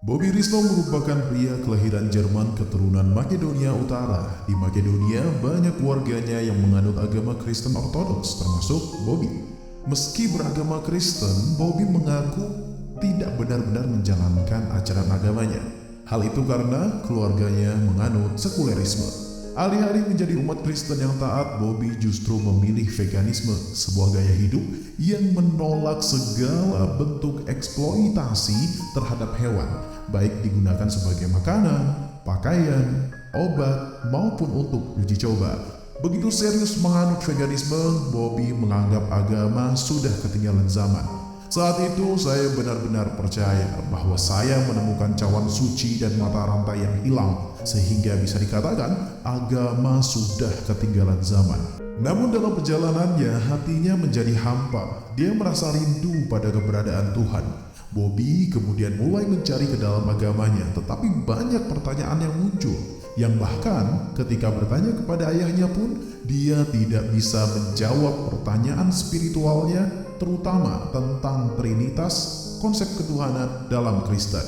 Bobby Risno merupakan pria kelahiran Jerman keturunan Makedonia Utara. Di Makedonia, banyak warganya yang menganut agama Kristen Ortodoks, termasuk Bobby. Meski beragama Kristen, Bobby mengaku tidak benar-benar menjalankan ajaran agamanya. Hal itu karena keluarganya menganut sekulerisme. Alih-alih menjadi umat Kristen yang taat, Bobby justru memilih veganisme, sebuah gaya hidup yang menolak segala bentuk eksploitasi terhadap hewan, baik digunakan sebagai makanan, pakaian, obat, maupun untuk uji coba. Begitu serius menganut veganisme, Bobby menganggap agama sudah ketinggalan zaman. Saat itu saya benar-benar percaya bahwa saya menemukan cawan suci dan mata rantai yang hilang, sehingga bisa dikatakan agama sudah ketinggalan zaman. Namun dalam perjalanannya hatinya menjadi hampa. Dia merasa rindu pada keberadaan Tuhan. Bobby kemudian mulai mencari ke dalam agamanya, tetapi banyak pertanyaan yang muncul, yang bahkan ketika bertanya kepada ayahnya pun dia tidak bisa menjawab pertanyaan spiritualnya, terutama tentang Trinitas, konsep ketuhanan dalam Kristen.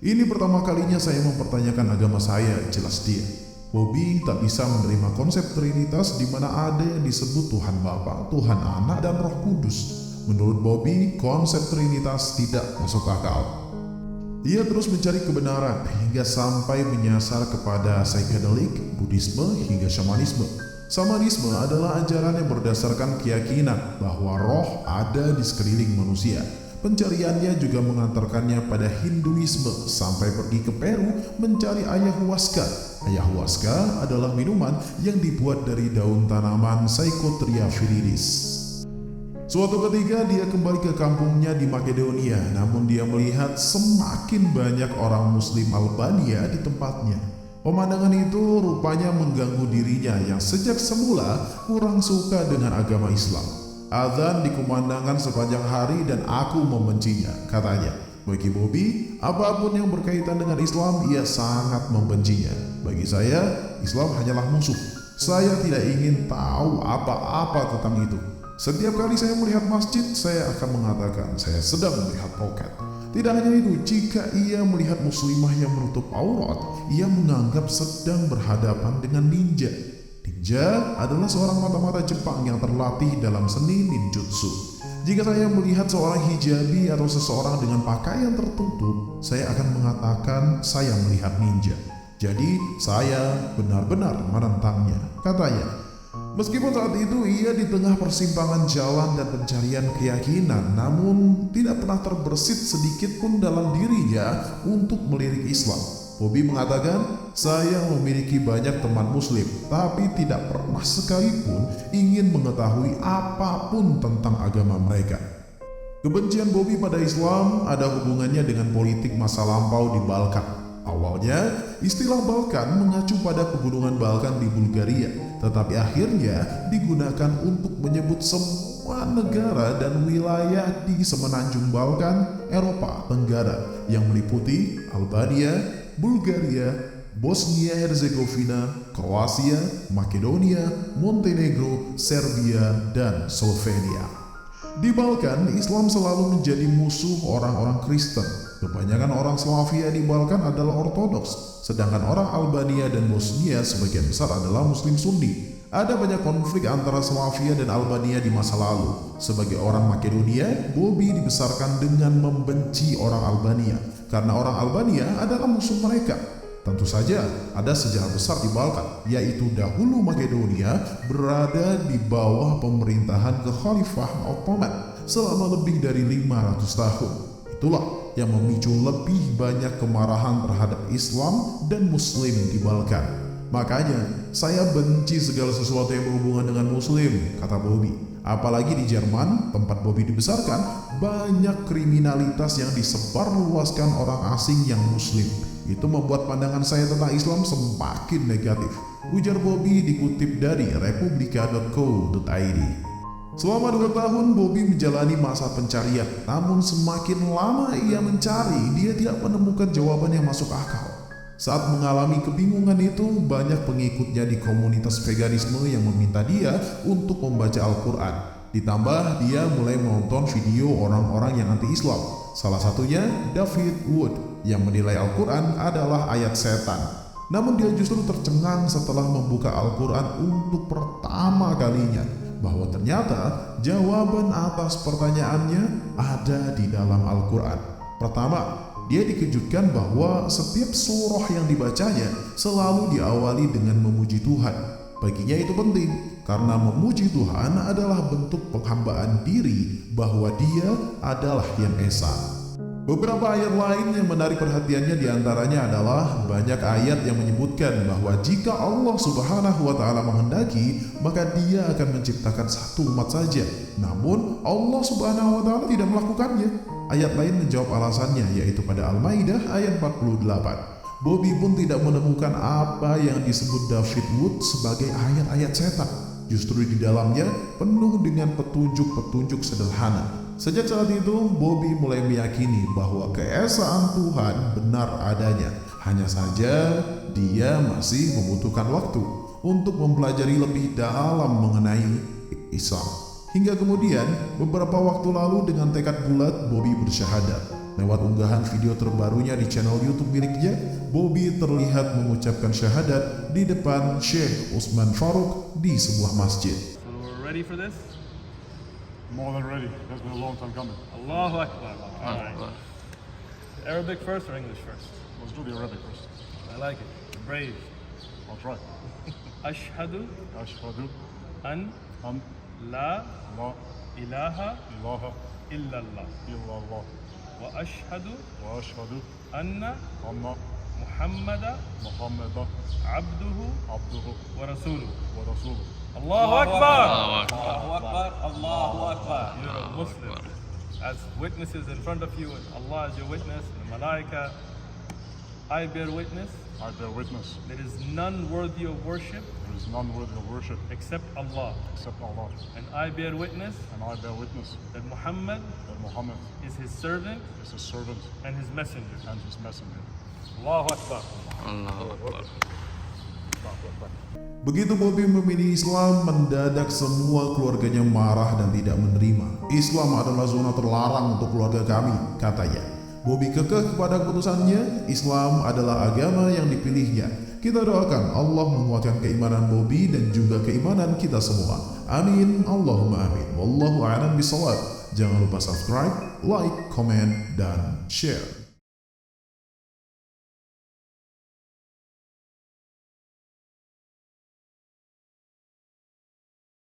Ini pertama kalinya saya mempertanyakan agama saya, jelas dia. Bobby tak bisa menerima konsep Trinitas di mana ada yang disebut Tuhan Bapa, Tuhan Anak, dan Roh Kudus. Menurut Bobby, konsep Trinitas tidak masuk akal. Ia terus mencari kebenaran hingga sampai menyasar kepada psychedelic, Buddhisme, hingga shamanisme. Shamanisme adalah ajaran yang berdasarkan keyakinan bahwa roh ada di sekeliling manusia. Pencariannya juga mengantarkannya pada Hinduisme sampai pergi ke Peru mencari ayahuasca. Ayahuasca adalah minuman yang dibuat dari daun tanaman Psychotria viridis. Suatu ketika dia kembali ke kampungnya di Makedonia, namun dia melihat semakin banyak orang Muslim Albania di tempatnya. Pemandangan itu rupanya mengganggu dirinya yang sejak semula kurang suka dengan agama Islam. Azan dikumandangkan sepanjang hari dan aku membencinya, katanya. Bagi Bobby, apapun yang berkaitan dengan Islam, ia sangat membencinya. Bagi saya, Islam hanyalah musuh. Saya tidak ingin tahu apa-apa tentang itu. Setiap kali saya melihat masjid, saya akan mengatakan saya sedang melihat roket. Tidak hanya itu, jika ia melihat muslimah yang menutup aurat, ia menganggap sedang berhadapan dengan ninja. Ninja adalah seorang mata-mata Jepang yang terlatih dalam seni ninjutsu. Jika saya melihat seorang hijabi atau seseorang dengan pakaian tertutup, saya akan mengatakan saya melihat ninja. Jadi saya benar-benar menentangnya, katanya. Meskipun saat itu ia di tengah persimpangan jalan dan pencarian keyakinan, namun tidak pernah terbersit sedikit pun dalam dirinya untuk melirik Islam. Bobby mengatakan, saya memiliki banyak teman Muslim, tapi tidak pernah sekalipun ingin mengetahui apapun tentang agama mereka. Kebencian Bobby pada Islam ada hubungannya dengan politik masa lampau di Balkan. Awalnya, istilah Balkan mengacu pada pegunungan Balkan di Bulgaria, tetapi akhirnya digunakan untuk menyebut semua negara dan wilayah di semenanjung Balkan, Eropa Tenggara, yang meliputi Albania, Bulgaria, Bosnia-Herzegovina, Kroasia, Makedonia, Montenegro, Serbia, dan Slovenia. Di Balkan, Islam selalu menjadi musuh orang-orang Kristen. Kebanyakan orang Slavia di Balkan adalah Ortodoks, sedangkan orang Albania dan Bosnia sebagian besar adalah Muslim Sunni. Ada banyak konflik antara Slavia dan Albania di masa lalu. Sebagai orang Makedonia, Bobby dibesarkan dengan membenci orang Albania, karena orang Albania adalah musuh mereka. Tentu saja ada sejarah besar di Balkan, yaitu dahulu Makedonia berada di bawah pemerintahan Kekhalifah Ottoman selama lebih dari 500 tahun. Itulah yang memicu lebih banyak kemarahan terhadap Islam dan Muslim di Balkan. Makanya, saya benci segala sesuatu yang berhubungan dengan Muslim, kata Bobby. Apalagi di Jerman, tempat Bobby dibesarkan, banyak kriminalitas yang disebarluaskan orang asing yang Muslim. Itu membuat pandangan saya tentang Islam semakin negatif. Ujar Bobby dikutip dari republika.co.id. Selama 2 tahun Bobby menjalani masa pencarian, namun semakin lama ia mencari, dia tidak menemukan jawaban yang masuk akal. Saat mengalami kebingungan itu, banyak pengikutnya di komunitas veganisme yang meminta dia untuk membaca Al-Quran. Ditambah dia mulai menonton video orang-orang yang anti-Islam. Salah satunya David Wood yang menilai Al-Quran adalah ayat setan. Namun dia justru tercengang setelah membuka Al-Quran untuk pertama kalinya bahwa ternyata jawaban atas pertanyaannya ada di dalam Al-Quran. Pertama, dia dikejutkan bahwa setiap surah yang dibacanya selalu diawali dengan memuji Tuhan. Baginya itu penting karena memuji Tuhan adalah bentuk penghambaan diri bahwa Dia adalah Yang Esa. Beberapa ayat lain yang menarik perhatiannya diantaranya adalah banyak ayat yang menyebutkan bahwa jika Allah Subhanahu wa Ta'ala menghendaki, maka Dia akan menciptakan satu umat saja. Namun Allah Subhanahu wa Ta'ala tidak melakukannya. Ayat lain menjawab alasannya, yaitu pada Al-Maidah ayat 48. Bobby pun tidak menemukan apa yang disebut David Wood sebagai ayat-ayat setan. Justru di dalamnya penuh dengan petunjuk-petunjuk sederhana. Sejak saat itu, Bobby mulai meyakini bahwa keesaan Tuhan benar adanya. Hanya saja dia masih membutuhkan waktu untuk mempelajari lebih dalam mengenai Islam. Hingga kemudian, beberapa waktu lalu dengan tekad bulat, Bobby bersyahadat. Lewat unggahan video terbarunya di channel YouTube miliknya, Bobby terlihat mengucapkan syahadat di depan Sheikh Utsman Farooq di sebuah masjid. So we're ready for this? More than ready. It's been a long time coming. Allahu Akbar. All right. Arabic first or English first? Let's do the Arabic first. I like it. You're brave. I'll try. Ashhadu Ashhadu an an la la ilaha ilaha illallah illallah wa ashhadu wa ashhadu anna anna Muhammada Muhammadan abduhu abduhu wa rasuluhu. wa rasuluhu. Allahu Akbar. Allahu Akbar. Allahu Akbar. You're a Muslim. As witnesses in front of you, and Allah is your witness, and the Malaika, I bear witness, I bear witness. there is none worthy of worship There is none worthy of worship except Allah. except Allah. And I bear witness And I bear witness that Muhammad that Muhammad is his servant is his servant and his messenger. and his messenger. Allahu Akbar. Begitu Bobby memilih Islam, mendadak semua keluarganya marah dan tidak menerima. Islam adalah zona terlarang untuk keluarga kami, katanya. Bobby kekeh kepada keputusannya, Islam adalah agama yang dipilihnya. Kita doakan Allah menguatkan keimanan Bobby dan juga keimanan kita semua. Amin, Allahumma amin. Wallahu a'lam bishawab. Jangan lupa subscribe, like, komen, dan share.